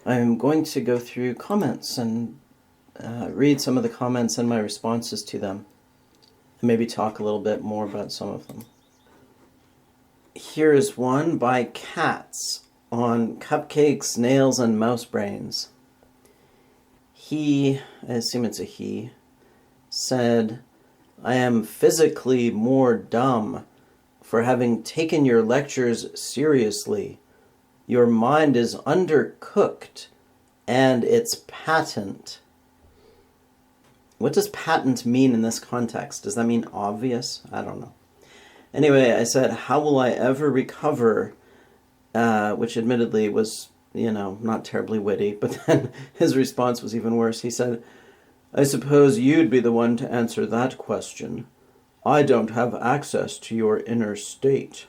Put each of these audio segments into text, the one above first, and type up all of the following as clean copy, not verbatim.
I'm going to go through comments and read some of the comments and my responses to them, and maybe talk a little bit more about some of them. Here is one by Cats on cupcakes, nails, and mouse brains. He, I assume it's a he, said, "I am physically more dumb for having taken your lectures seriously. Your mind is undercooked, and it's patent." What does patent mean in this context? Does that mean obvious? I don't know. Anyway, I said, "How will I ever recover?" Which admittedly was, not terribly witty, but then his response was even worse. He said, "I suppose you'd be the one to answer that question. I don't have access to your inner state."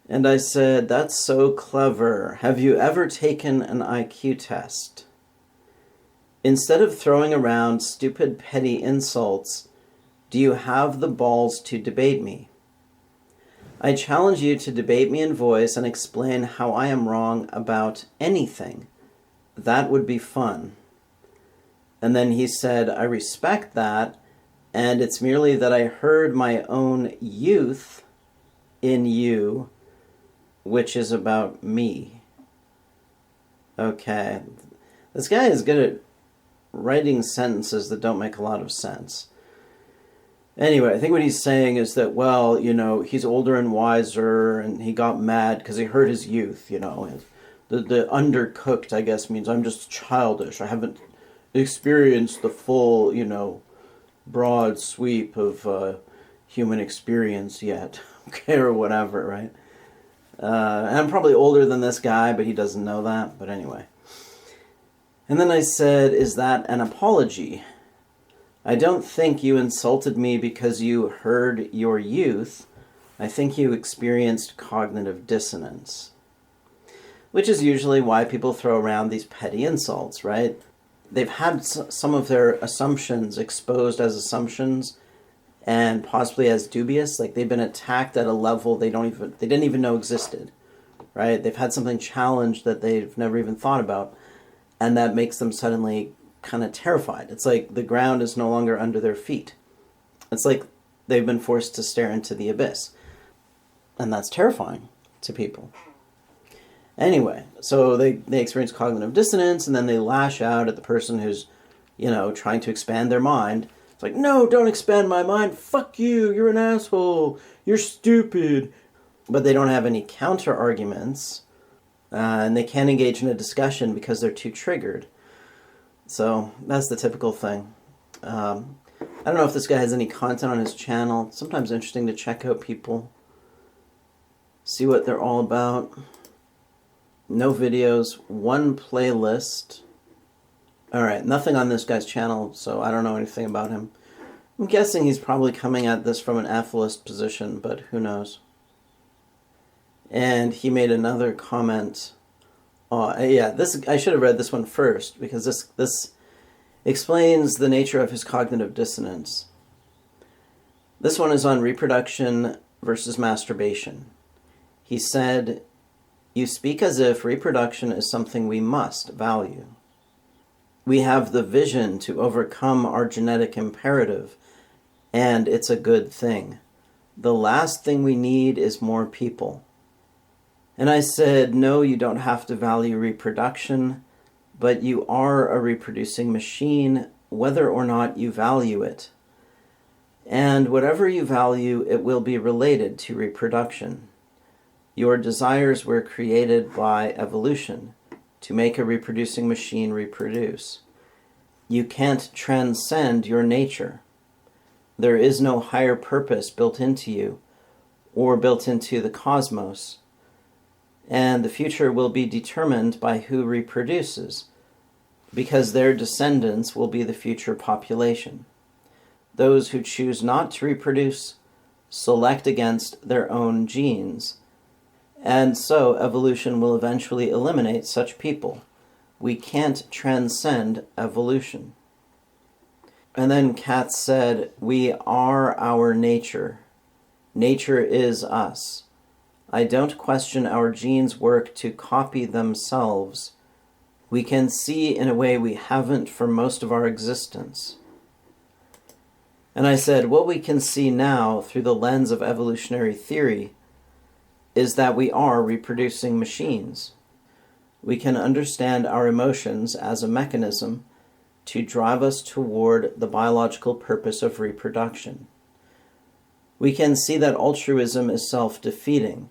And I said, "That's so clever. Have you ever taken an IQ test? Instead of throwing around stupid, petty insults, do you have the balls to debate me? I challenge you to debate me in voice and explain how I am wrong about anything. That would be fun." And then he said, "I respect that, and it's merely that I heard my own youth in you, which is about me." Okay. This guy is good at writing sentences that don't make a lot of sense. Anyway, I think what he's saying is that, well, he's older and wiser, and he got mad because he hurt his youth, The undercooked, I guess, means I'm just childish. I haven't experienced the full, broad sweep of human experience yet, okay, or whatever, right? And I'm probably older than this guy, but he doesn't know that, but anyway. And then I said, "Is that an apology? I don't think you insulted me because you heard your youth. I think you experienced cognitive dissonance." Which is usually why people throw around these petty insults, right? They've had some of their assumptions exposed as assumptions and possibly as dubious, like they've been attacked at a level they didn't even know existed, right? They've had something challenged that they've never even thought about, and that makes them suddenly kind of terrified. It's like the ground is no longer under their feet. It's like they've been forced to stare into the abyss. And that's terrifying to people. Anyway, so they experience cognitive dissonance, and then they lash out at the person who's, trying to expand their mind. It's like, "No, don't expand my mind. Fuck you. You're an asshole. You're stupid." But they don't have any counter arguments, and they can't engage in a discussion because they're too triggered. So that's the typical thing. I don't know if this guy has any content on his channel. It's sometimes interesting to check out people, see what they're all about. No videos, one playlist. All right, nothing on this guy's channel, so I don't know anything about him. I'm guessing he's probably coming at this from an atheist position, but who knows. And he made another comment. I should have read this one first, because this explains the nature of his cognitive dissonance. This one is on reproduction versus masturbation. He said, "You speak as if reproduction is something we must value. We have the vision to overcome our genetic imperative, and it's a good thing. The last thing we need is more people." And I said, "No, you don't have to value reproduction, but you are a reproducing machine, whether or not you value it. And whatever you value, it will be related to reproduction. Your desires were created by evolution to make a reproducing machine reproduce. You can't transcend your nature. There is no higher purpose built into you or built into the cosmos. And the future will be determined by who reproduces, because their descendants will be the future population. Those who choose not to reproduce select against their own genes, and so evolution will eventually eliminate such people. We can't transcend evolution." And then Katz said, "We are our nature. Nature is us. I don't question our genes' work to copy themselves. We can see in a way we haven't for most of our existence. And I said, what we can see now through the lens of evolutionary theory is that we are reproducing machines. We can understand our emotions as a mechanism to drive us toward the biological purpose of reproduction. We can see that altruism is self-defeating.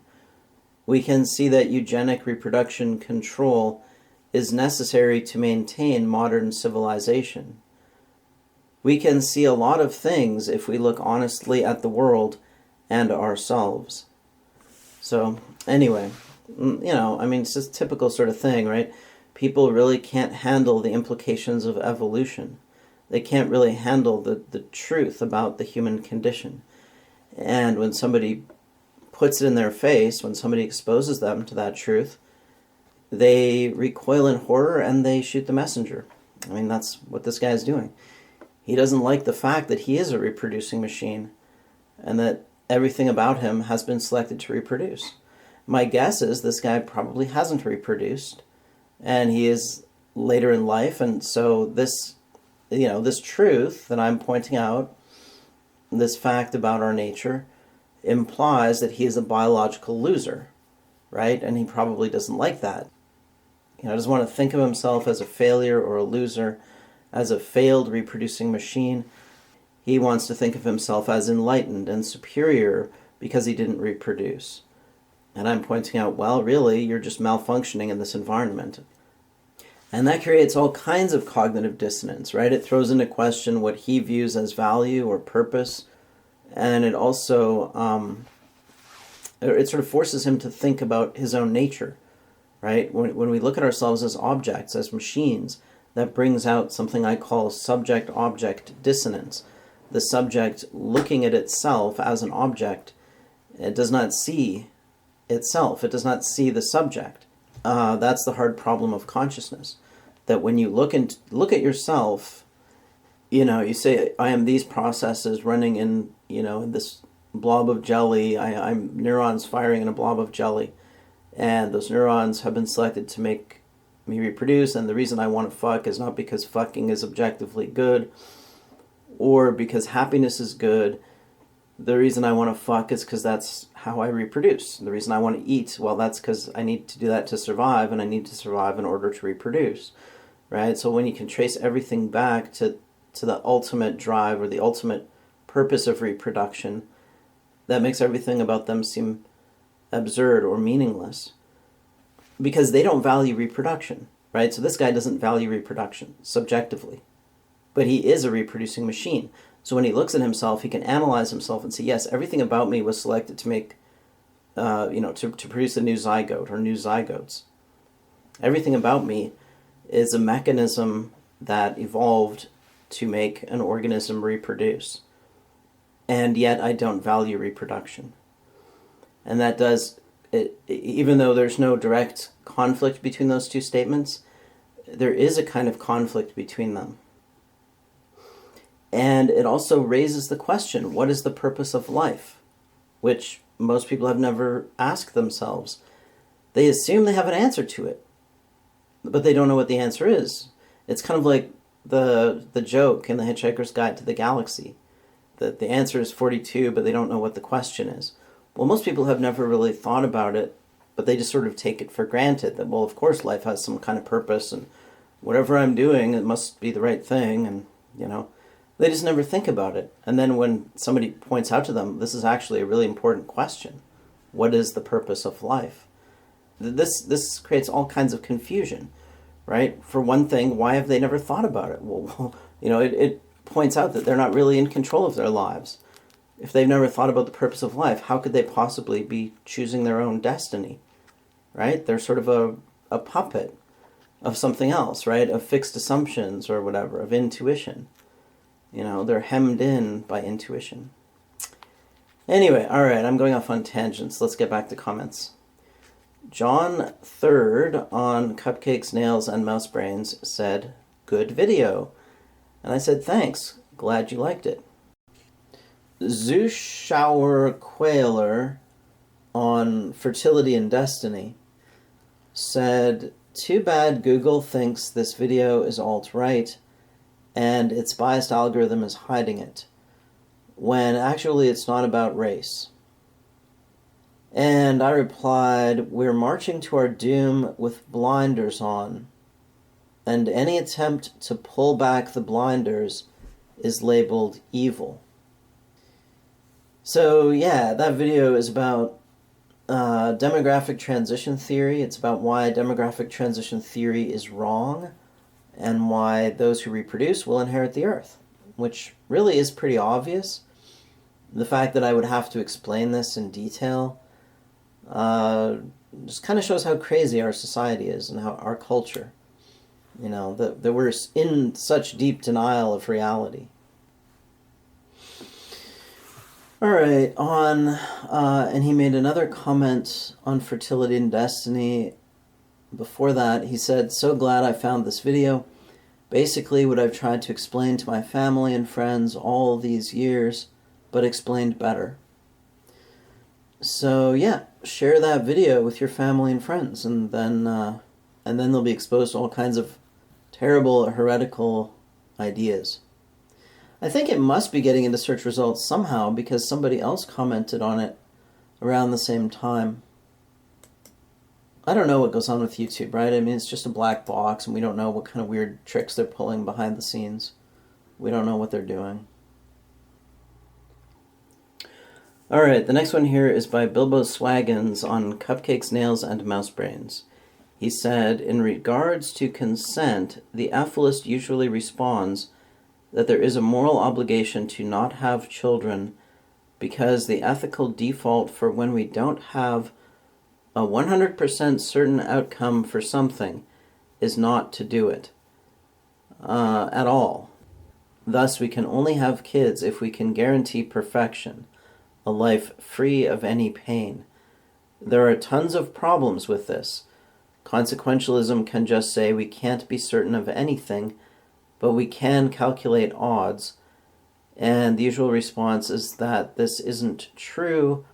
We can see that eugenic reproduction control is necessary to maintain modern civilization. We can see a lot of things if we look honestly at the world and ourselves. So, anyway, it's just typical sort of thing, right? People really can't handle the implications of evolution. They can't really handle the truth about the human condition. And when somebody puts it in their face, when somebody exposes them to that truth, they recoil in horror and they shoot the messenger. That's what this guy is doing. He doesn't like the fact that he is a reproducing machine and that everything about him has been selected to reproduce. My guess is this guy probably hasn't reproduced and he is later in life, and so this truth that I'm pointing out, this fact about our nature, implies that he is a biological loser, right? And he probably doesn't like that. Doesn't want to think of himself as a failure or a loser, as a failed reproducing machine. He wants to think of himself as enlightened and superior because he didn't reproduce. And I'm pointing out, well, really, you're just malfunctioning in this environment. And that creates all kinds of cognitive dissonance, right? It throws into question what he views as value or purpose. And it also, it sort of forces him to think about his own nature, right? When we look at ourselves as objects, as machines, that brings out something I call subject-object dissonance. The subject looking at itself as an object, it does not see itself. It does not see the subject. That's the hard problem of consciousness. That when you look at yourself, you say, I am these processes running in this blob of jelly. I'm neurons firing in a blob of jelly. And those neurons have been selected to make me reproduce, and the reason I want to fuck is not because fucking is objectively good or because happiness is good. The reason I want to fuck is because that's how I reproduce. The reason I want to eat, well, that's because I need to do that to survive, and I need to survive in order to reproduce, right? So when you can trace everything back to the ultimate drive or the ultimate purpose of reproduction, that makes everything about them seem absurd or meaningless. Because they don't value reproduction, right? So this guy doesn't value reproduction subjectively, but he is a reproducing machine. So when he looks at himself, he can analyze himself and say, yes, everything about me was selected to make, to produce a new zygote or new zygotes. Everything about me is a mechanism that evolved to make an organism reproduce. And yet I don't value reproduction. And that does... even though there's no direct conflict between those two statements, there is a kind of conflict between them. And it also raises the question, what is the purpose of life? Which most people have never asked themselves. They assume they have an answer to it, but they don't know what the answer is. It's kind of like the joke in The Hitchhiker's Guide to the Galaxy, that the answer is 42, but they don't know what the question is. Well, most people have never really thought about it, but they just sort of take it for granted that, well, of course life has some kind of purpose, and whatever I'm doing, it must be the right thing, and, they just never think about it. And then when somebody points out to them, this is actually a really important question. What is the purpose of life? This creates all kinds of confusion, right? For one thing, why have they never thought about it? Well, it points out that they're not really in control of their lives. If they've never thought about the purpose of life, how could they possibly be choosing their own destiny, right? They're sort of a puppet of something else, right? Of fixed assumptions or whatever, of intuition. They're hemmed in by intuition. Anyway, all right, I'm going off on tangents. Let's get back to comments. John 3rd on Cupcakes, Nails, and Mouse Brains said, good video. And I said, thanks. Glad you liked it. Zuschauer Quailer on Fertility and Destiny said, Too bad Google thinks this video is alt-right and its biased algorithm is hiding it, when actually it's not about race. And I replied, we're marching to our doom with blinders on, and any attempt to pull back the blinders is labeled evil. So yeah, that video is about demographic transition theory. It's about why demographic transition theory is wrong and why those who reproduce will inherit the earth, which really is pretty obvious. The fact that I would have to explain this in detail just kind of shows how crazy our society is and how our culture, that we're in such deep denial of reality. All right, and he made another comment on fertility and destiny. Before that, he said, so glad I found this video. Basically what I've tried to explain to my family and friends all these years, but explained better. So yeah, share that video with your family and friends, and then they'll be exposed to all kinds of terrible heretical ideas. I think it must be getting into search results somehow because somebody else commented on it around the same time. I don't know what goes on with YouTube, right? I mean, it's just a black box and we don't know what kind of weird tricks they're pulling behind the scenes. We don't know what they're doing. All right, the next one here is by Bilbo Swaggins on cupcakes, nails, and mouse brains. He said, in regards to consent, the ephilist usually responds that there is a moral obligation to not have children because the ethical default for when we don't have a 100% certain outcome for something is not to do it at all. Thus, we can only have kids if we can guarantee perfection, a life free of any pain. There are tons of problems with this. Consequentialism can just say we can't be certain of anything, but we can calculate odds, and the usual response is that this isn't true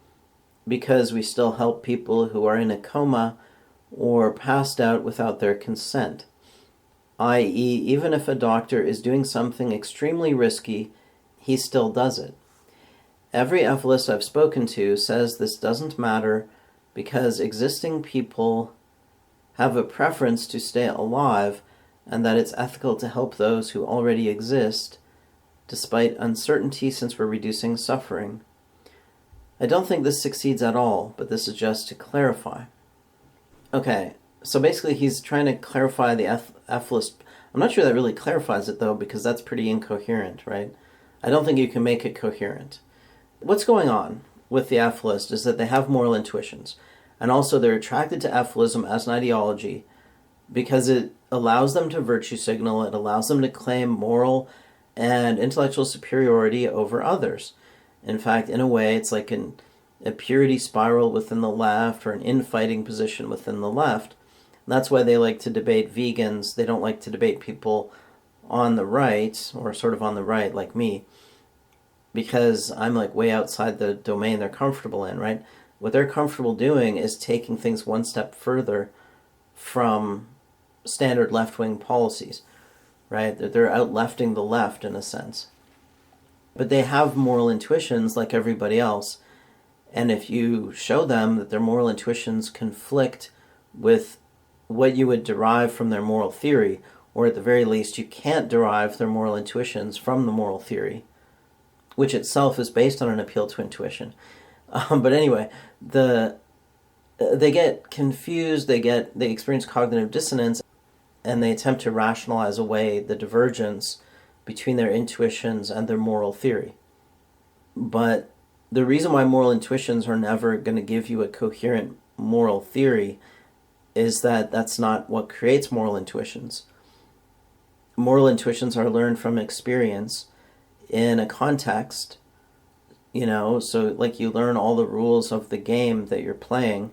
because we still help people who are in a coma or passed out without their consent, i.e., even if a doctor is doing something extremely risky, he still does it. Every ephilist I've spoken to says this doesn't matter because existing people have a preference to stay alive and that it's ethical to help those who already exist, despite uncertainty since we're reducing suffering. I don't think this succeeds at all, but this is just to clarify. Okay, so basically he's trying to clarify the ephilist. I'm not sure that really clarifies it, though, because that's pretty incoherent, right? I don't think you can make it coherent. What's going on with the ephilist is that they have moral intuitions, and also they're attracted to ephilism as an ideology because it allows them to virtue signal, it allows them to claim moral and intellectual superiority over others. In fact, in a way, it's like a purity spiral within the left or an infighting position within the left. And that's why they like to debate vegans. They don't like to debate people on the right, or sort of on the right like me, because I'm like way outside the domain they're comfortable in, right? What they're comfortable doing is taking things one step further from standard left-wing policies, right? They're out-lefting the left in a sense. But they have moral intuitions like everybody else, and if you show them that their moral intuitions conflict with what you would derive from their moral theory, or at the very least you can't derive their moral intuitions from the moral theory, which itself is based on an appeal to intuition. But anyway, they get confused, they experience cognitive dissonance, and they attempt to rationalize away the divergence between their intuitions and their moral theory. But the reason why moral intuitions are never going to give you a coherent moral theory is that that's not what creates moral intuitions. Moral intuitions are learned from experience in a context, so like you learn all the rules of the game that you're playing,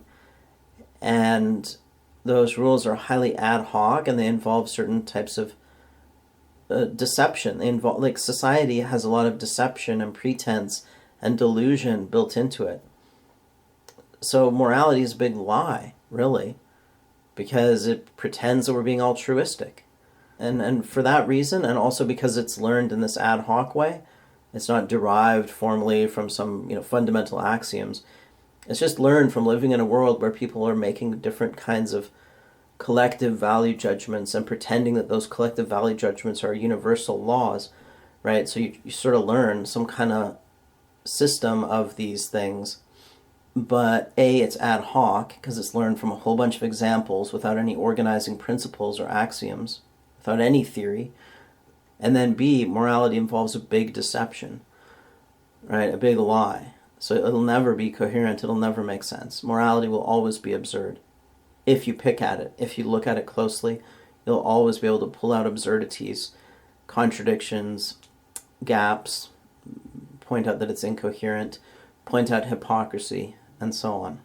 and those rules are highly ad hoc and they involve certain types of deception. They involve, like, society has a lot of deception and pretense and delusion built into it. So morality is a big lie, really. because it pretends that we're being altruistic. And for that reason, and also because it's learned in this ad hoc way, it's not derived formally from some fundamental axioms. It's just learned from living in a world where people are making different kinds of collective value judgments and pretending that those collective value judgments are universal laws, right? So you sort of learn some kind of system of these things, but it's ad hoc because it's learned from a whole bunch of examples without any organizing principles or axioms, without any theory. And then B, morality involves a big deception, right? A big lie. So it'll never be coherent, it'll never make sense. Morality will always be absurd. If you pick at it, if you look at it closely, you'll always be able to pull out absurdities, contradictions, gaps, point out that it's incoherent, point out hypocrisy, and so on.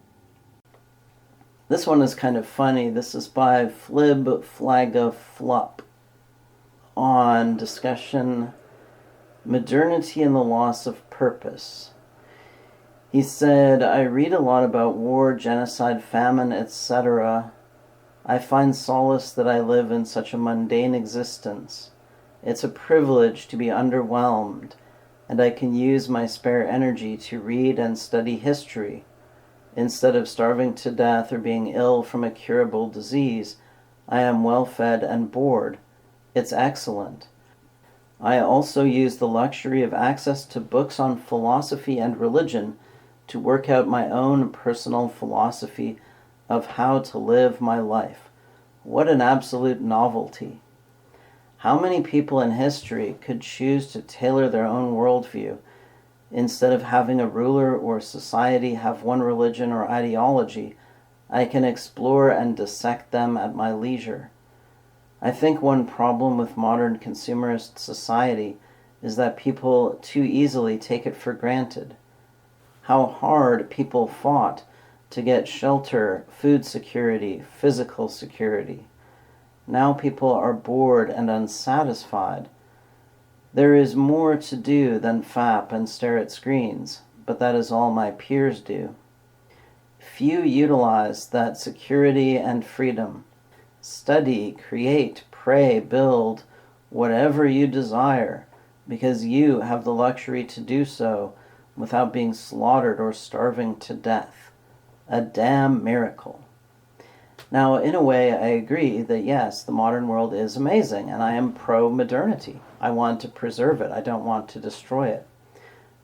This one is kind of funny. This is by Flib Flagga Flup on discussion modernity and the loss of purpose. He said, I read a lot about war, genocide, famine, etc. I find solace that I live in such a mundane existence. It's a privilege to be underwhelmed, and I can use my spare energy to read and study history. Instead of starving to death or being ill from a curable disease, I am well fed and bored. It's excellent. I also use the luxury of access to books on philosophy and religion to work out my own personal philosophy of how to live my life. What an absolute novelty. How many people in history could choose to tailor their own worldview instead of having a ruler or society have one religion or ideology? I can explore and dissect them at my leisure. I think one problem with modern consumerist society is that people too easily take it for granted. How hard people fought to get shelter, food security, physical security. Now people are bored and unsatisfied. There is more to do than fap and stare at screens, but that is all my peers do. Few utilize that security and freedom. Study, create, pray, build, whatever you desire, because you have the luxury to do so without being slaughtered or starving to death. A damn miracle. Now, in a way, I agree that yes, the modern world is amazing, and I am pro-modernity. I want to preserve it. I don't want to destroy it.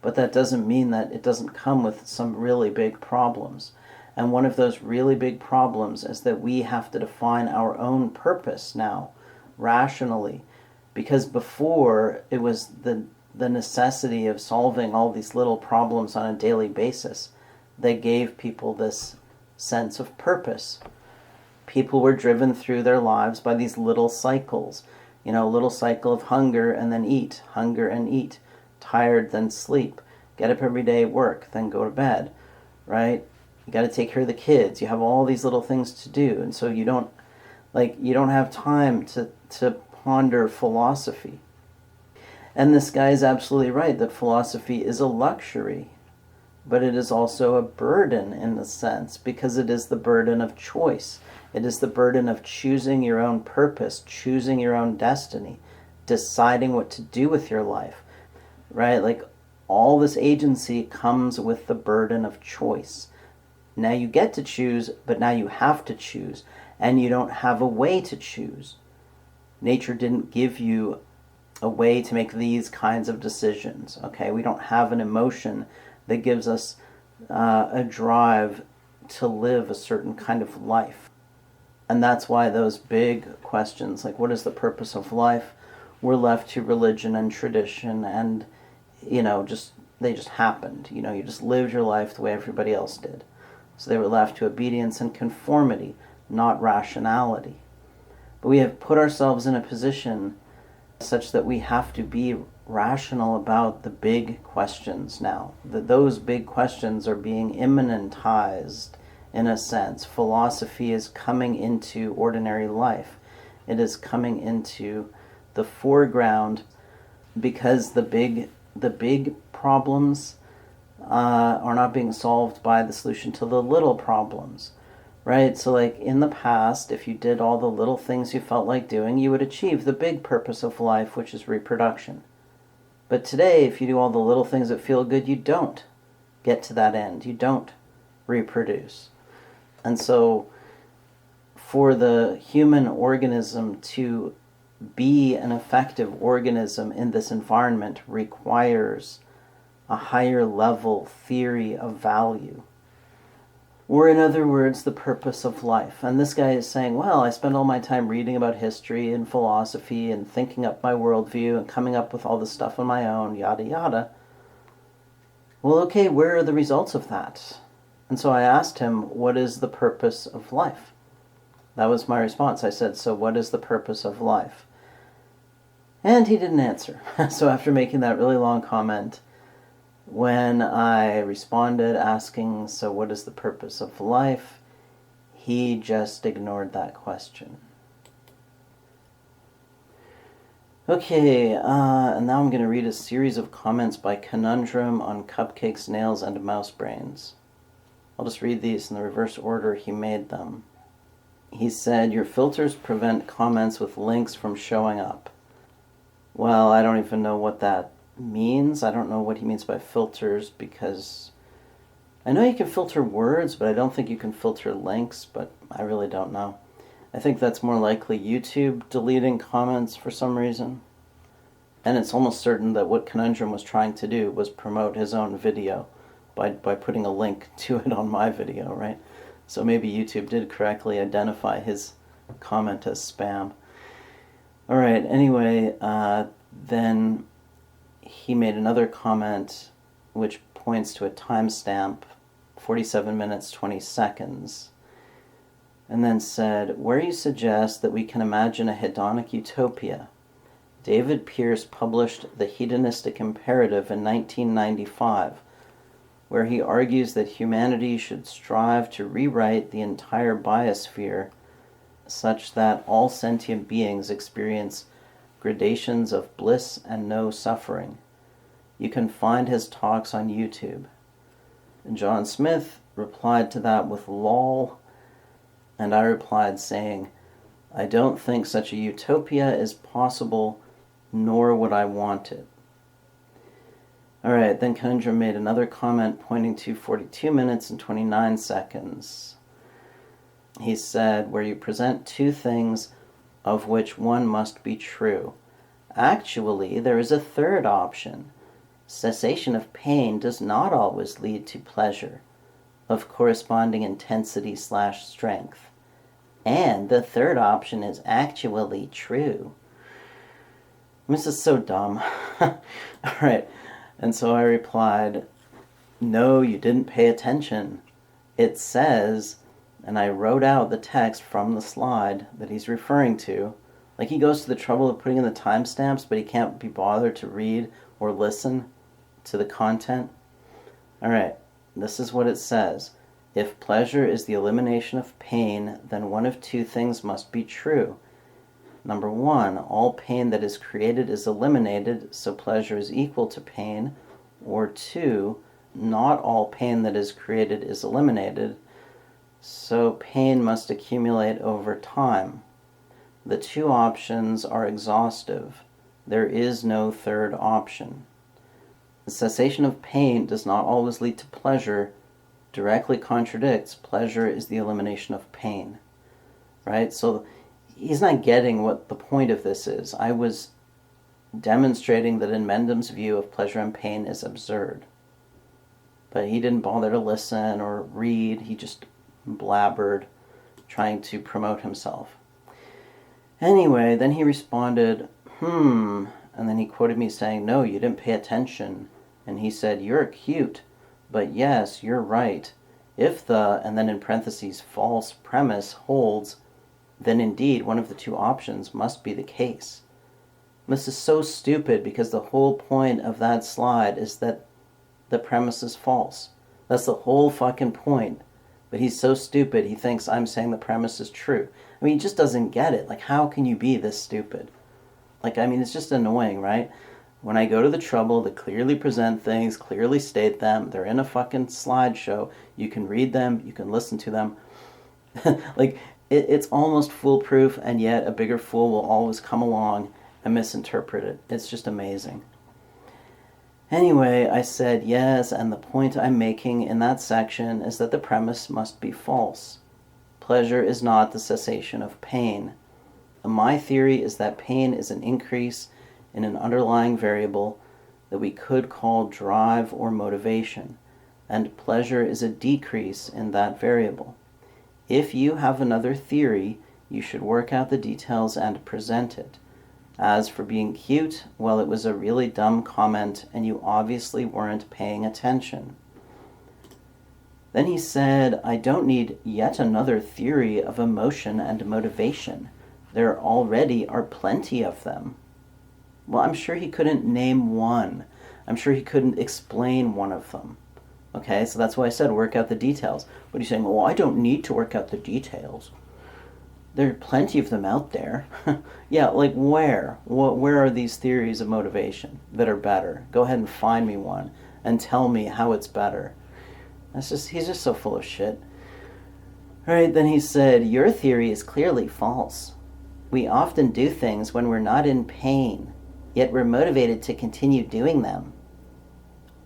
But that doesn't mean that it doesn't come with some really big problems. And one of those really big problems is that we have to define our own purpose now, rationally. Because before, it was the necessity of solving all these little problems on a daily basis that gave people this sense of purpose. People were driven through their lives by these little cycles. A little cycle of hunger and then eat, hunger and eat, tired then sleep, get up every day, work, then go to bed, right? You got to take care of the kids. You have all these little things to do, and so you don't have time to ponder philosophy. And this guy is absolutely right that philosophy is a luxury, but it is also a burden in a sense, because it is the burden of choice. It is the burden of choosing your own purpose, choosing your own destiny, deciding what to do with your life, right? Like, all this agency comes with the burden of choice. Now you get to choose, but now you have to choose, and you don't have a way to choose. Nature didn't give you a way to make these kinds of decisions, okay? We don't have an emotion that gives us a drive to live a certain kind of life. And that's why those big questions, like what is the purpose of life, were left to religion and tradition, and, they just happened. You just lived your life the way everybody else did. So they were left to obedience and conformity, not rationality. But we have put ourselves in a position such that we have to be rational about the big questions now. That those big questions are being immanentized, in a sense. Philosophy is coming into ordinary life. It is coming into the foreground because the big problems are not being solved by the solution to the little problems, right? So like in the past, if you did all the little things you felt like doing, you would achieve the big purpose of life, which is reproduction. But today, if you do all the little things that feel good, you don't get to that end. You don't reproduce. And so for the human organism to be an effective organism in this environment requires a higher level theory of value. Or in other words, the purpose of life. And this guy is saying, well, I spend all my time reading about history and philosophy and thinking up my worldview and coming up with all this stuff on my own, yada yada. Well, okay, where are the results of that? And so I asked him, what is the purpose of life? That was my response. I said, so what is the purpose of life? And he didn't answer. So after making that really long comment, when I responded asking, so what is the purpose of life, he just ignored that question. Okay, and now I'm going to read a series of comments by Conundrum on cupcakes, nails, and mouse brains. I'll just read these in the reverse order he made them. He said, your filters prevent comments with links from showing up. Well, I don't even know what that means. I don't know what he means by filters, because I know you can filter words, but I don't think you can filter links, but I really don't know. I think that's more likely YouTube deleting comments for some reason. And it's almost certain that what Conundrum was trying to do was promote his own video by putting a link to it on my video, right? So maybe YouTube did correctly identify his comment as spam. All right, anyway, then he made another comment which points to a timestamp, 47 minutes, 20 seconds, and then said, where you suggest that we can imagine a hedonic utopia. David Pierce published The Hedonistic Imperative in 1995, where he argues that humanity should strive to rewrite the entire biosphere such that all sentient beings experience gradations of bliss and no suffering. You can find his talks on YouTube. And John Smith replied to that with lol, and I replied saying, I don't think such a utopia is possible, nor would I want it. Alright, then Conundrum made another comment pointing to 42 minutes and 29 seconds. He said, where you present two things of which one must be true. Actually, there is a third option. Cessation of pain does not always lead to pleasure of corresponding intensity/strength. And the third option is actually true. This is so dumb. Alright, and so I replied, no, you didn't pay attention. It says, and I wrote out the text from the slide that he's referring to. Like, he goes to the trouble of putting in the timestamps, but he can't be bothered to read or listen to the content. Alright, this is what it says. If pleasure is the elimination of pain, then one of two things must be true. Number one, all pain that is created is eliminated, so pleasure is equal to pain. Or two, not all pain that is created is eliminated, so pain must accumulate over time. The two options are exhaustive. There is no third option. The cessation of pain does not always lead to pleasure, directly contradicts pleasure is the elimination of pain. Right? So he's not getting what the point of this is. I was demonstrating that in Mendham's view of pleasure and pain is absurd. But he didn't bother to listen or read. He just blabbered, trying to promote himself. Anyway, then he responded, and then he quoted me saying, no, you didn't pay attention. And he said, you're cute, but yes, you're right. If the, and then in parentheses, false premise holds, then indeed one of the two options must be the case. This is so stupid because the whole point of that slide is that the premise is false. That's the whole fucking point. But he's so stupid, he thinks I'm saying the premise is true. I mean, he just doesn't get it. Like, how can you be this stupid? Like, I mean, it's just annoying, right? When I go to the trouble to clearly present things, clearly state them, they're in a fucking slideshow, you can read them, you can listen to them, Like, it's almost foolproof, and yet a bigger fool will always come along and misinterpret it. It's just amazing. Anyway, I said yes, and the point I'm making in that section is that the premise must be false. Pleasure is not the cessation of pain. My theory is that pain is an increase in an underlying variable that we could call drive or motivation, and pleasure is a decrease in that variable. If you have another theory, you should work out the details and present it. As for being cute, well, it was a really dumb comment, and you obviously weren't paying attention. Then he said, I don't need yet another theory of emotion and motivation. There already are plenty of them. Well, I'm sure he couldn't name one. I'm sure he couldn't explain one of them. Okay, so that's why I said work out the details. But he's saying, well, I don't need to work out the details. There are plenty of them out there. Yeah, like where? Where are these theories of motivation that are better? Go ahead and find me one and tell me how it's better. He's just so full of shit. All right, then he said, your theory is clearly false. We often do things when we're not in pain, yet we're motivated to continue doing them.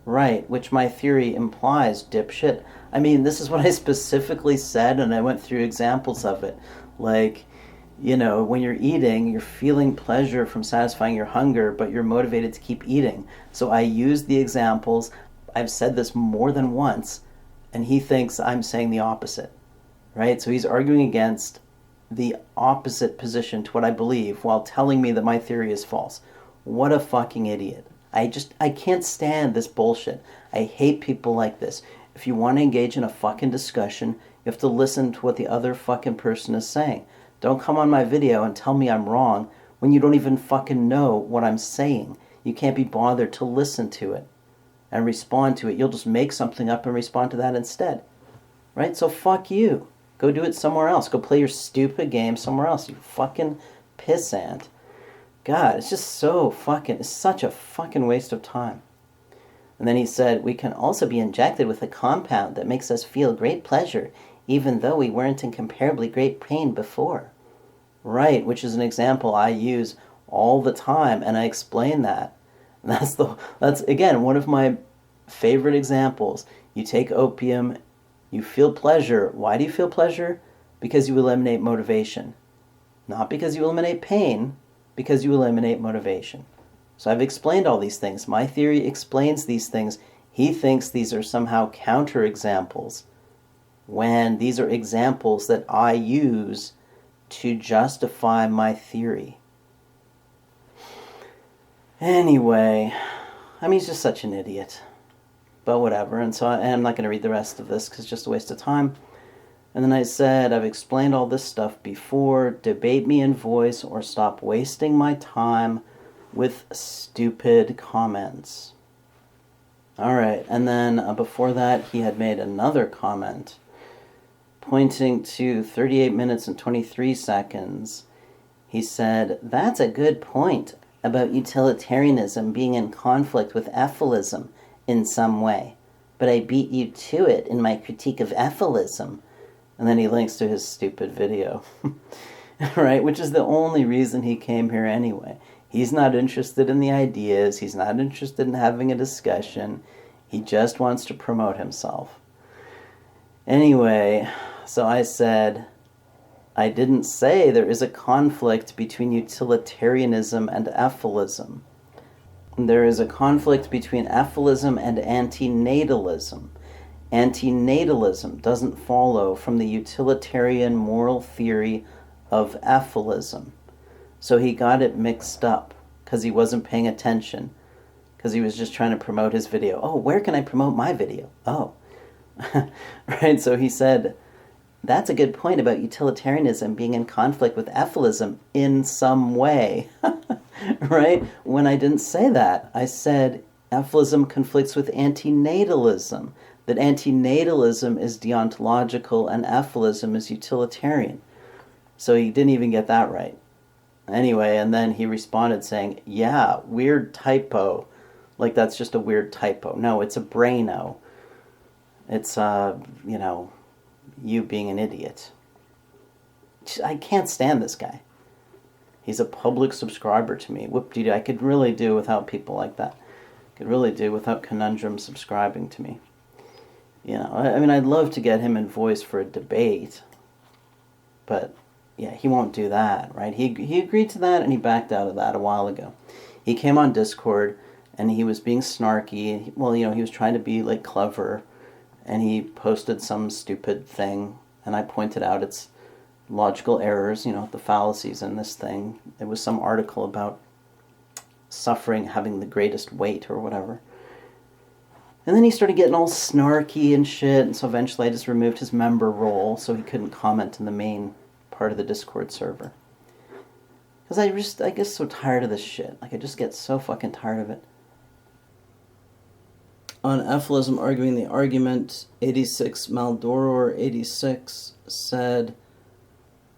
Right, which my theory implies, dipshit. I mean, this is what I specifically said, and I went through examples of it. Like, when you're eating, you're feeling pleasure from satisfying your hunger, but you're motivated to keep eating. So I used the examples. I've said this more than once, and he thinks I'm saying the opposite. Right? So he's arguing against the opposite position to what I believe while telling me that my theory is false. What a fucking idiot. I can't stand this bullshit. I hate people like this. If you want to engage in a fucking discussion, you have to listen to what the other fucking person is saying. Don't come on my video and tell me I'm wrong when you don't even fucking know what I'm saying. You can't be bothered to listen to it and respond to it. You'll just make something up and respond to that instead. Right? So fuck you. Go do it somewhere else. Go play your stupid game somewhere else, you fucking pissant. God, it's just it's such a fucking waste of time. And then he said, we can also be injected with a compound that makes us feel great pleasure, even though we weren't in comparably great pain before. Right, which is an example I use all the time, and I explain that. And that's again, one of my favorite examples. You take opium, you feel pleasure. Why do you feel pleasure? Because you eliminate motivation. Not because you eliminate pain, because you eliminate motivation. So I've explained all these things. My theory explains these things. He thinks these are somehow counterexamples, when these are examples that I use to justify my theory. Anyway, he's just such an idiot. But whatever, and so I'm not going to read the rest of this because it's just a waste of time. And then I said, I've explained all this stuff before. Debate me in voice or stop wasting my time with stupid comments. All right, and then before that, he had made another comment pointing to 38 minutes and 23 seconds. He said, that's a good point about utilitarianism being in conflict with efilism in some way. But I beat you to it in my critique of efilism. And then he links to his stupid video, right? Which is the only reason he came here anyway. He's not interested in the ideas. He's not interested in having a discussion. He just wants to promote himself. Anyway, so I said, I didn't say there is a conflict between utilitarianism and efilism. There is a conflict between efilism and antinatalism. Antinatalism doesn't follow from the utilitarian moral theory of efilism. So he got it mixed up because he wasn't paying attention, because he was just trying to promote his video. Oh, where can I promote my video? Oh, right. So he said, that's a good point about utilitarianism being in conflict with efilism in some way, right? When I didn't say that, I said efilism conflicts with antinatalism. That antinatalism is deontological and efilism is utilitarian. So he didn't even get that right. Anyway, and then he responded saying, yeah, weird typo. Like that's just a weird typo. No, it's a braino. It's, you being an idiot. I can't stand this guy. He's a public subscriber to me. Whoop-de-doo. I could really do without people like that. Could really do without Conundrum subscribing to me. You know, I mean, I'd love to get him in voice for a debate, but yeah, he won't do that, right? He agreed to that and he backed out of that a while ago. He came on Discord and he was being snarky. Well, you know, he was trying to be like clever, and he posted some stupid thing, and I pointed out its logical errors, you know, the fallacies in this thing. It was some article about suffering having the greatest weight or whatever. And then he started getting all snarky and shit, and so eventually I just removed his member role so he couldn't comment in the main part of the Discord server. Because I get so tired of this shit. Like, I just get so fucking tired of it. On efilism arguing the argument, 86 Maldoror 86 said,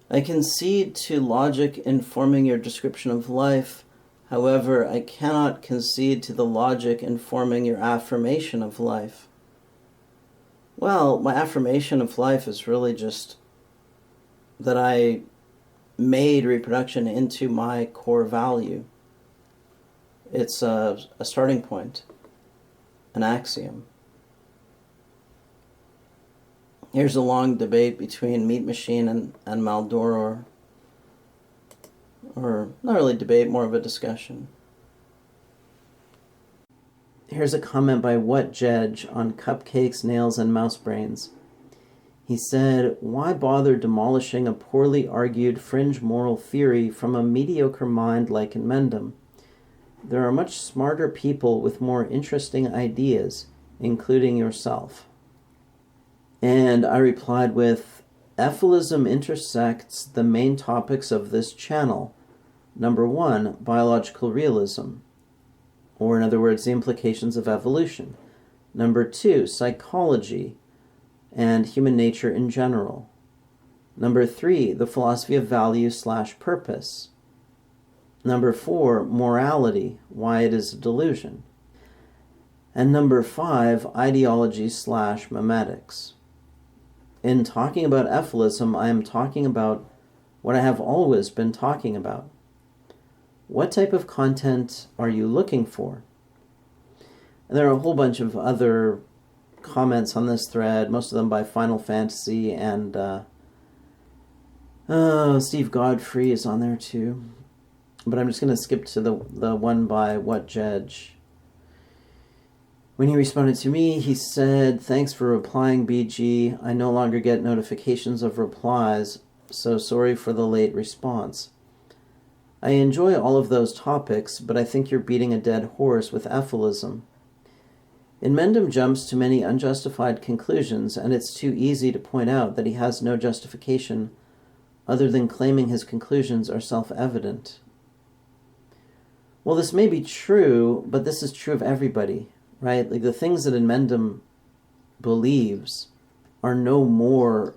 I concede to logic informing your description of life. However, I cannot concede to the logic informing your affirmation of life. Well, my affirmation of life is really just that I made reproduction into my core value. It's a starting point, an axiom. Here's a long debate between Meat Machine and Maldoror. Or, not really debate, more of a discussion. Here's a comment by What Jedge on Cupcakes, Nails, and Mouse Brains. He said, why bother demolishing a poorly argued fringe moral theory from a mediocre mind like Mendham? There are much smarter people with more interesting ideas, including yourself. And I replied with, efilism intersects the main topics of this channel. Number 1, biological realism, or in other words, the implications of evolution. Number 2, psychology and human nature in general. Number 3, the philosophy of value/purpose. Number 4, morality, why it is a delusion. And number 5, ideology/memetics. In talking about efilism, I am talking about what I have always been talking about. What type of content are you looking for? And there are a whole bunch of other comments on this thread, most of them by Final Fantasy, and Steve Godfrey is on there too. But I'm just going to skip to the one by What Jedge. When he responded to me, he said, thanks for replying, BG. I no longer get notifications of replies, so sorry for the late response. I enjoy all of those topics, but I think you're beating a dead horse with efilism. Mendham jumps to many unjustified conclusions, and it's too easy to point out that he has no justification other than claiming his conclusions are self-evident. Well, this may be true, but this is true of everybody, right? Like, the things that Mendham believes are no more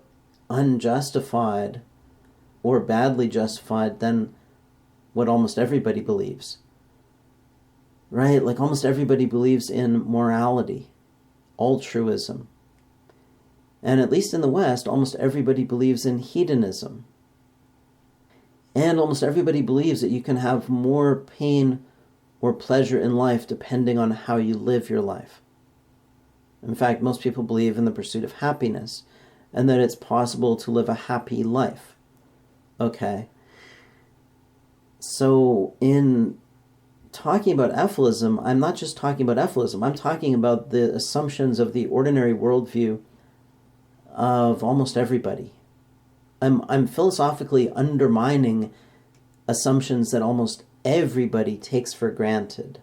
unjustified or badly justified than what almost everybody believes. Right? Like, almost everybody believes in morality, altruism. And at least in the West, almost everybody believes in hedonism. And almost everybody believes that you can have more pain or pleasure in life depending on how you live your life. In fact, most people believe in the pursuit of happiness and that it's possible to live a happy life. Okay. So in talking about efilism, I'm not just talking about efilism, I'm talking about the assumptions of the ordinary worldview of almost everybody. I'm philosophically undermining assumptions that almost everybody takes for granted.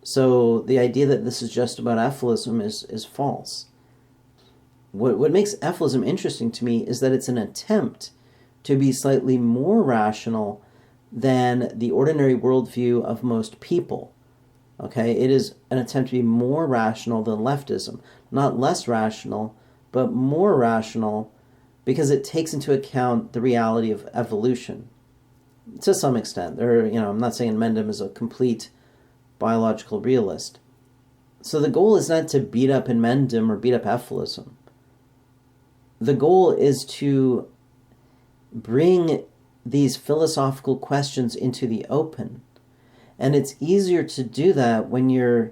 So the idea that this is just about efilism is false. What makes efilism interesting to me is that it's an attempt to be slightly more rational than the ordinary worldview of most people. Okay, it is an attempt to be more rational than leftism. Not less rational, but more rational, because it takes into account the reality of evolution. To some extent. I'm not saying Mendham is a complete biological realist. So the goal is not to beat up Mendham or beat up efilism. The goal is to bring these philosophical questions into the open. And it's easier to do that when you're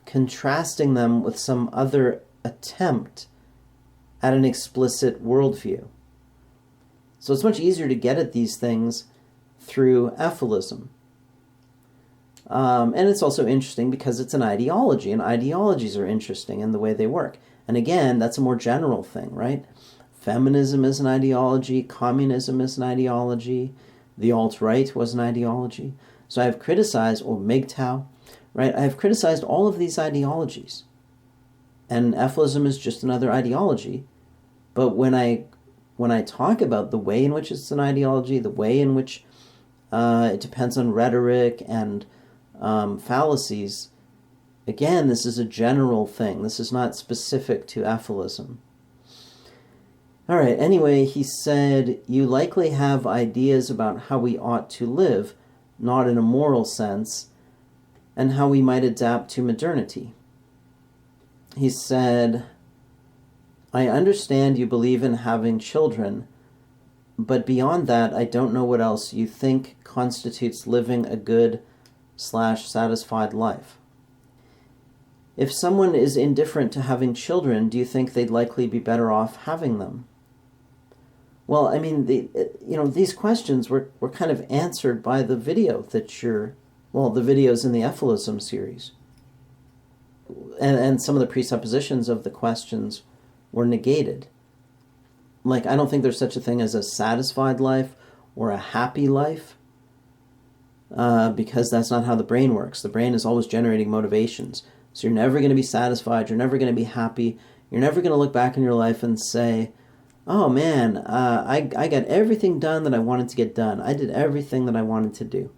contrasting them with some other attempt at an explicit worldview. So it's much easier to get at these things through efilism. And it's also interesting because it's an ideology, and ideologies are interesting in the way they work. And again, that's a more general thing, right? Feminism is an ideology, communism is an ideology, the alt-right was an ideology. So I've criticized, or MGTOW, right? I've criticized all of these ideologies. And efilism is just another ideology. But when I talk about the way in which it's an ideology, the way in which it depends on rhetoric and fallacies, again, this is a general thing. This is not specific to efilism. All right, anyway, he said, you likely have ideas about how we ought to live, not in a moral sense, and how we might adapt to modernity. He said, I understand you believe in having children, but beyond that, I don't know what else you think constitutes living a good/satisfied life. If someone is indifferent to having children, do you think they'd likely be better off having them? Well, I mean, these questions were kind of answered by the video that the videos in the efilism series. And some of the presuppositions of the questions were negated. Like, I don't think there's such a thing as a satisfied life or a happy life, because that's not how the brain works. The brain is always generating motivations. So you're never going to be satisfied. You're never going to be happy. You're never going to look back in your life and say, oh man, I got everything done that I wanted to get done. I did everything that I wanted to do.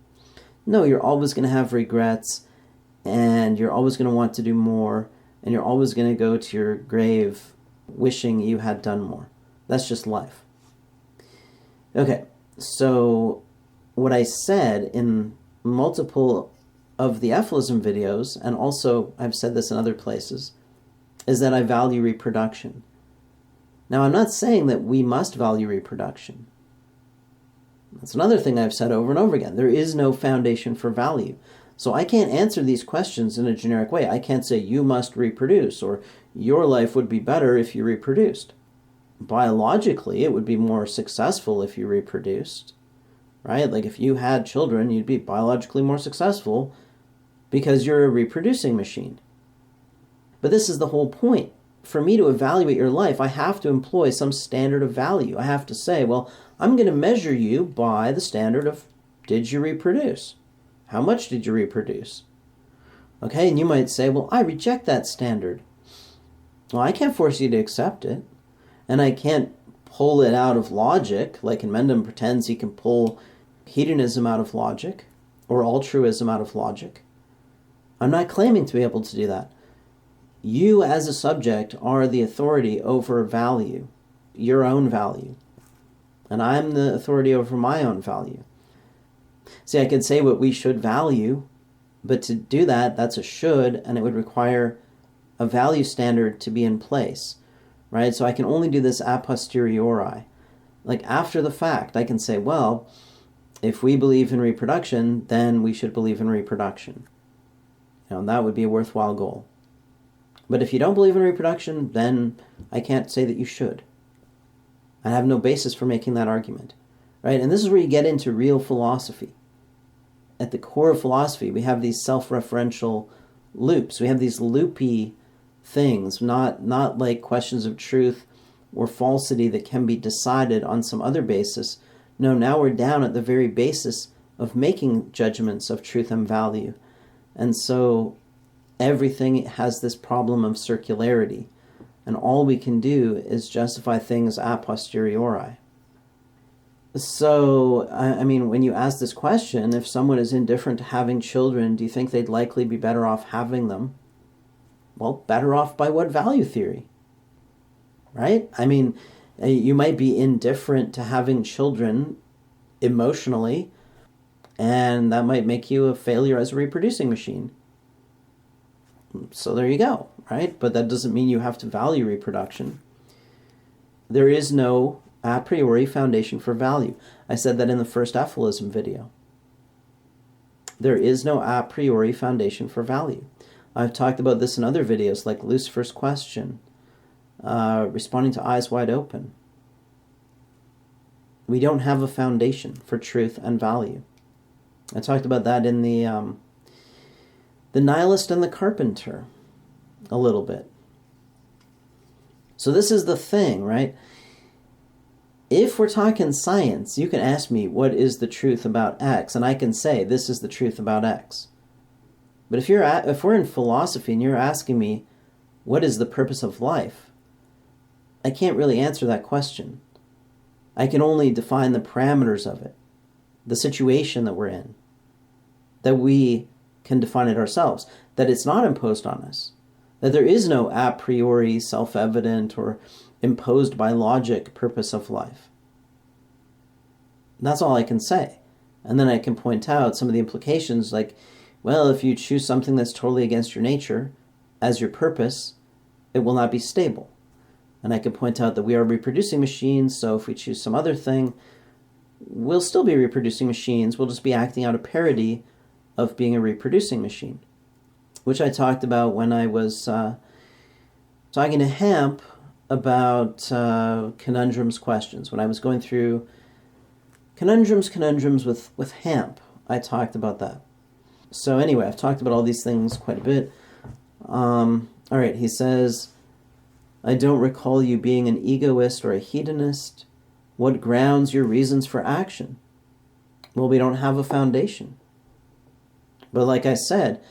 No, you're always going to have regrets, and you're always going to want to do more, and you're always going to go to your grave wishing you had done more. That's just life. Okay, so what I said in multiple of the efilism videos, and also I've said this in other places, is that I value reproduction. Now, I'm not saying that we must value reproduction. That's another thing I've said over and over again. There is no foundation for value. So I can't answer these questions in a generic way. I can't say you must reproduce, or your life would be better if you reproduced. Biologically, it would be more successful if you reproduced, right? Like if you had children, you'd be biologically more successful because you're a reproducing machine. But this is the whole point. For me to evaluate your life, I have to employ some standard of value. I have to say, well, I'm going to measure you by the standard of, did you reproduce? How much did you reproduce? Okay, and you might say, well, I reject that standard. Well, I can't force you to accept it. And I can't pull it out of logic, like Mendham pretends he can pull hedonism out of logic, or altruism out of logic. I'm not claiming to be able to do that. You as a subject are the authority over value, your own value. And I'm the authority over my own value. See, I could say what we should value, but to do that, that's a should, and it would require a value standard to be in place, right? So I can only do this a posteriori. Like after the fact, I can say, well, if we believe in reproduction, then we should believe in reproduction. And that would be a worthwhile goal. But if you don't believe in reproduction, then I can't say that you should. I have no basis for making that argument, right? And this is where you get into real philosophy. At the core of philosophy, we have these self-referential loops. We have these loopy things, not like questions of truth or falsity that can be decided on some other basis. No, now we're down at the very basis of making judgments of truth and value. And so everything has this problem of circularity, and all we can do is justify things a posteriori. So, I mean, when you ask this question, if someone is indifferent to having children, do you think they'd likely be better off having them? Well, better off by what value theory? Right? I mean, you might be indifferent to having children emotionally, and that might make you a failure as a reproducing machine. So there you go, right? But that doesn't mean you have to value reproduction. There is no A priori foundation for value. I said that in the first aphorism video. There is no a priori foundation for value. I've talked about this in other videos like Lucifer's question, responding to eyes wide open. We don't have a foundation for truth and value. I talked about that in the Nihilist and the Carpenter a little bit. So this is the thing, right? If we're talking science, you can ask me what is the truth about X, and I can say this is the truth about X. But if we're in philosophy and you're asking me what is the purpose of life, I can't really answer that question. I can only define the parameters of it, the situation that we're in, that we can define it ourselves, that it's not imposed on us, that there is no a priori self-evident or imposed by logic purpose of life. That's all I can say. And then I can point out some of the implications, like, well, if you choose something that's totally against your nature as your purpose, it will not be stable. And I can point out that we are reproducing machines, so if we choose some other thing, we'll still be reproducing machines. We'll just be acting out a parody of being a reproducing machine, which I talked about when I was talking to Hamp about conundrums questions. When I was going through conundrums with Hamp, I talked about that. So anyway, I've talked about all these things quite a bit. All right, he says, I don't recall you being an egoist or a hedonist. What grounds your reasons for action? Well, we don't have a foundation. But like I said,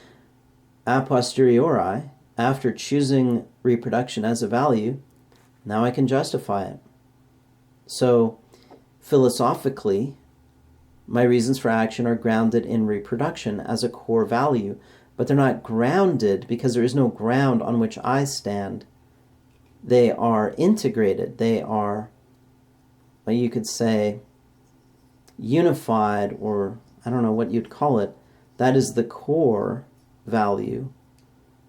a posteriori, after choosing reproduction as a value, now I can justify it. So, philosophically, my reasons for action are grounded in reproduction as a core value, but they're not grounded because there is no ground on which I stand. They are integrated. They are, well, you could say, unified, or I don't know what you'd call it. That is the core value.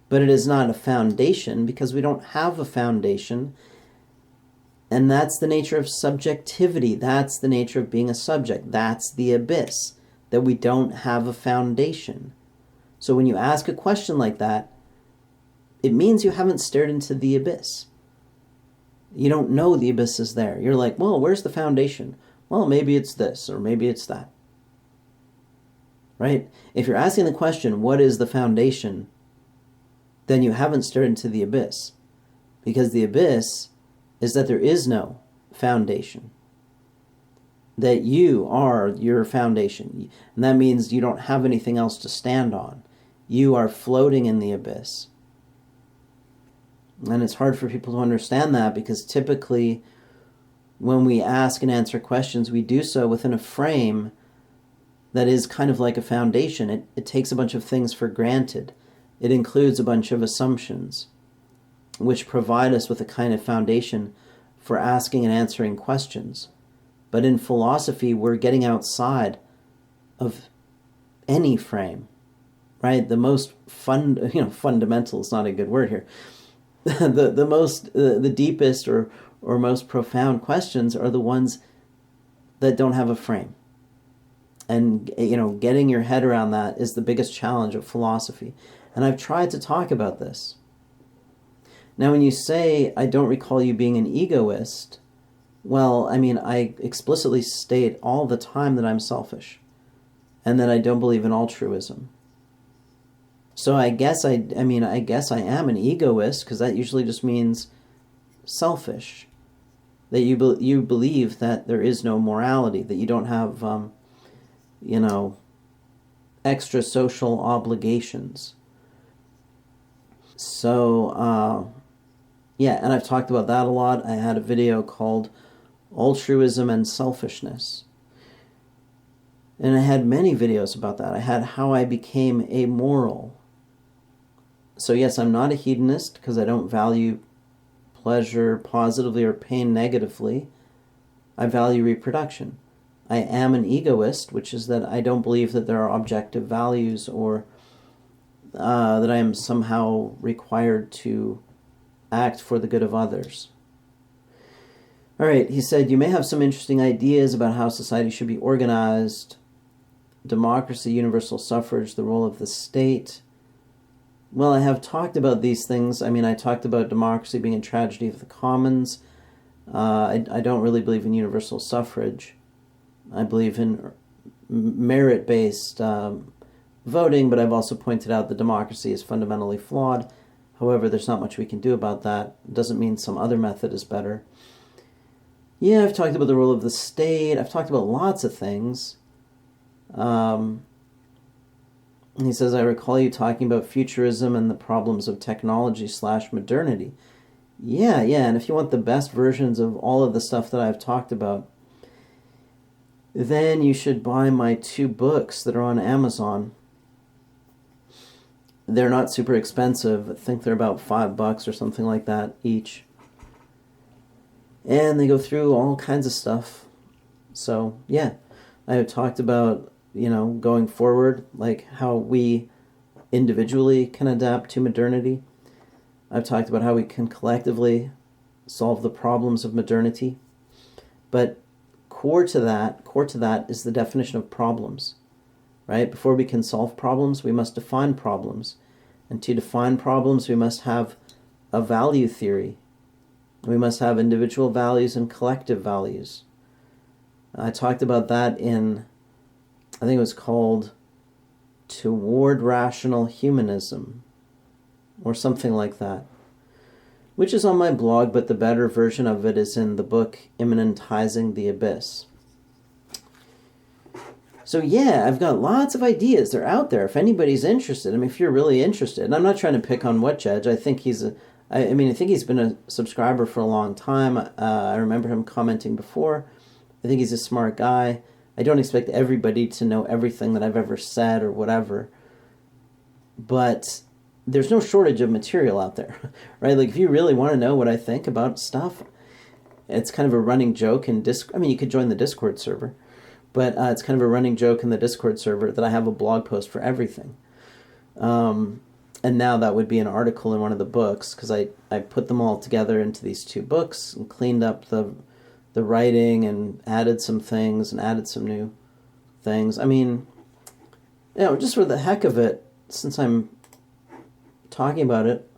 But it is not a foundation because we don't have a foundation. And that's the nature of subjectivity. That's the nature of being a subject. That's the abyss, that we don't have a foundation. So when you ask a question like that, it means you haven't stared into the abyss. You don't know the abyss is there. You're like, well, where's the foundation? Well, maybe it's this, or maybe it's that. Right? If you're asking the question, what is the foundation? Then you haven't stared into the abyss. Because the abyss is that there is no foundation. That you are your foundation. And that means you don't have anything else to stand on. You are floating in the abyss. And it's hard for people to understand that because typically when we ask and answer questions, we do so within a frame that is kind of like a foundation. It takes a bunch of things for granted. It includes a bunch of assumptions, which provide us with a kind of foundation for asking and answering questions. But in philosophy, we're getting outside of any frame, right? The most fundamental is not a good word here. the deepest or most profound questions are the ones that don't have a frame. And, getting your head around that is the biggest challenge of philosophy. And I've tried to talk about this. Now, when you say, I don't recall you being an egoist, well, I explicitly state all the time that I'm selfish and that I don't believe in altruism. So I guess I am an egoist because that usually just means selfish. That you believe that there is no morality, that you don't have, extra social obligations. So, and I've talked about that a lot. I had a video called Altruism and Selfishness. And I had many videos about that. I had how I became amoral. So yes, I'm not a hedonist because I don't value pleasure positively or pain negatively. I value reproduction. I am an egoist, which is that I don't believe that there are objective values or that I am somehow required to act for the good of others. All right, he said, you may have some interesting ideas about how society should be organized. Democracy, universal suffrage, the role of the state. Well, I have talked about these things. I mean, I talked about democracy being a tragedy of the commons. I don't really believe in universal suffrage. I believe in merit-based voting, but I've also pointed out that democracy is fundamentally flawed. However, there's not much we can do about that. It doesn't mean some other method is better. Yeah, I've talked about the role of the state. I've talked about lots of things. He says, I recall you talking about futurism and the problems of technology/modernity. Yeah, and if you want the best versions of all of the stuff that I've talked about, then you should buy my 2 books that are on Amazon. They're not super expensive. I think they're about $5 or something like that each. And they go through all kinds of stuff. So, yeah, I have talked about, going forward, like how we individually can adapt to modernity. I've talked about how we can collectively solve the problems of modernity. But core to that is the definition of problems, right? Before we can solve problems, we must define problems. And to define problems, we must have a value theory. We must have individual values and collective values. I talked about that in, I think it was called Toward Rational Humanism, or something like that, which is on my blog, but the better version of it is in the book Immanentizing the Abyss. So yeah, I've got lots of ideas. They're out there if anybody's interested. I mean, if you're really interested. And I'm not trying to pick on WhatJudge. I think I think he's been a subscriber for a long time. I remember him commenting before. I think he's a smart guy. I don't expect everybody to know everything that I've ever said or whatever. But there's no shortage of material out there, right? Like, if you really want to know what I think about stuff, it's kind of a running joke in Discord. I mean, you could join the Discord server, but it's kind of a running joke in the Discord server that I have a blog post for everything. And now that would be an article in one of the books, because I put them all together into these 2 books and cleaned up the writing and added some things and added some new things. I mean, just for the heck of it, since I'm talking about it,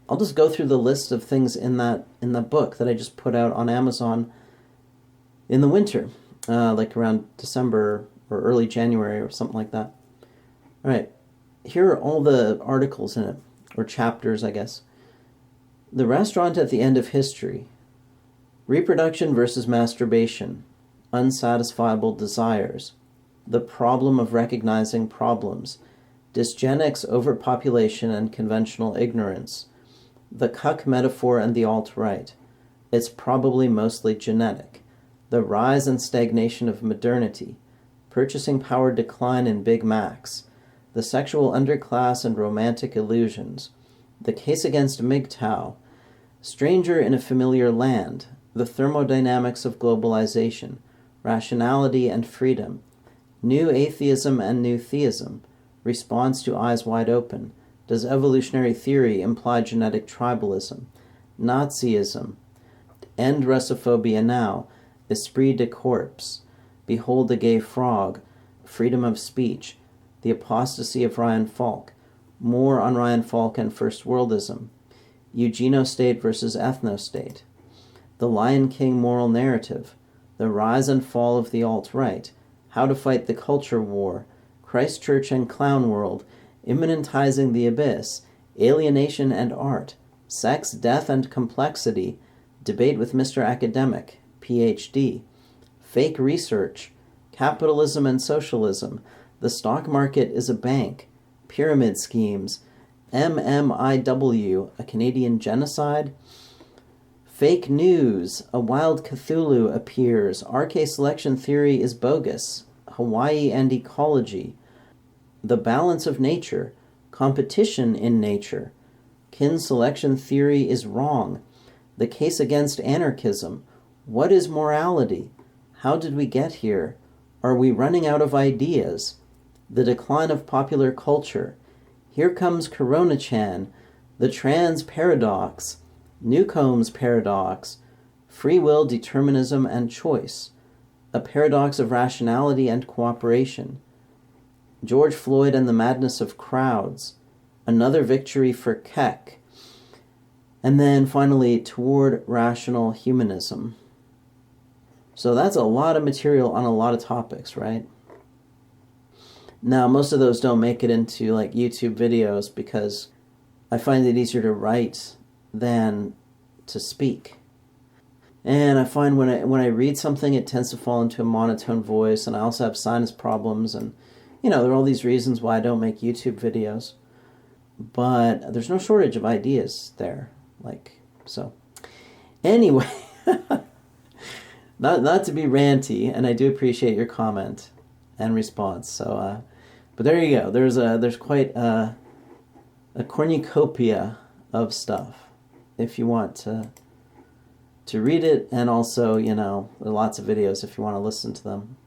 I'll just go through the list of things in the book that I just put out on Amazon in the winter, like around December or early January or something like that. All right. Here are all the articles in it, or chapters, I guess. The Restaurant at the End of History. Reproduction versus Masturbation. Unsatisfiable Desires. The Problem of Recognizing Problems. Dysgenics, Overpopulation, and Conventional Ignorance. The Cuck Metaphor and the Alt-Right. It's Probably Mostly Genetic. The Rise and Stagnation of Modernity. Purchasing Power Decline in Big Macs. The Sexual Underclass and Romantic Illusions. The Case Against MGTOW. Stranger in a Familiar Land. The Thermodynamics of Globalization. Rationality and Freedom. New Atheism and New Theism. Response to Eyes Wide Open. Does evolutionary theory imply genetic tribalism? Nazism. End Russophobia Now. Esprit de Corps. Behold the Gay Frog. Freedom of Speech. The Apostasy of Ryan Falk. More on Ryan Falk and First Worldism. Eugenostate versus Ethnostate. The Lion King Moral Narrative. The Rise and Fall of the Alt-Right. How to Fight the Culture War. Christchurch and Clown World. Immanentizing the Abyss. Alienation and Art. Sex, Death, and Complexity. Debate with Mr. Academic. Ph.D. Fake Research. Capitalism and Socialism. The Stock Market is a Bank. Pyramid Schemes. MMIW, a Canadian Genocide. Fake News. A Wild Cthulhu appears. RK Selection Theory is bogus. Hawaii and Ecology. The Balance of Nature. Competition in Nature. Kin Selection Theory is wrong. The Case Against Anarchism. What is morality? How did we get here? Are we running out of ideas? The Decline of Popular Culture. Here Comes Corona-chan. The Trans Paradox. Newcomb's Paradox. free will, determinism, and choice, a paradox of rationality and cooperation, George Floyd and the madness of crowds, another victory for Keck, and then finally, toward rational humanism. So that's a lot of material on a lot of topics, right? Now, most of those don't make it into like YouTube videos because I find it easier to write than to speak. And I find when I read something, it tends to fall into a monotone voice, and I also have sinus problems, and there are all these reasons why I don't make YouTube videos. But there's no shortage of ideas there, so. Anyway, not to be ranty, and I do appreciate your comment and response. So, but there you go. There's quite a cornucopia of stuff if you want to read it, and also there are lots of videos if you want to listen to them.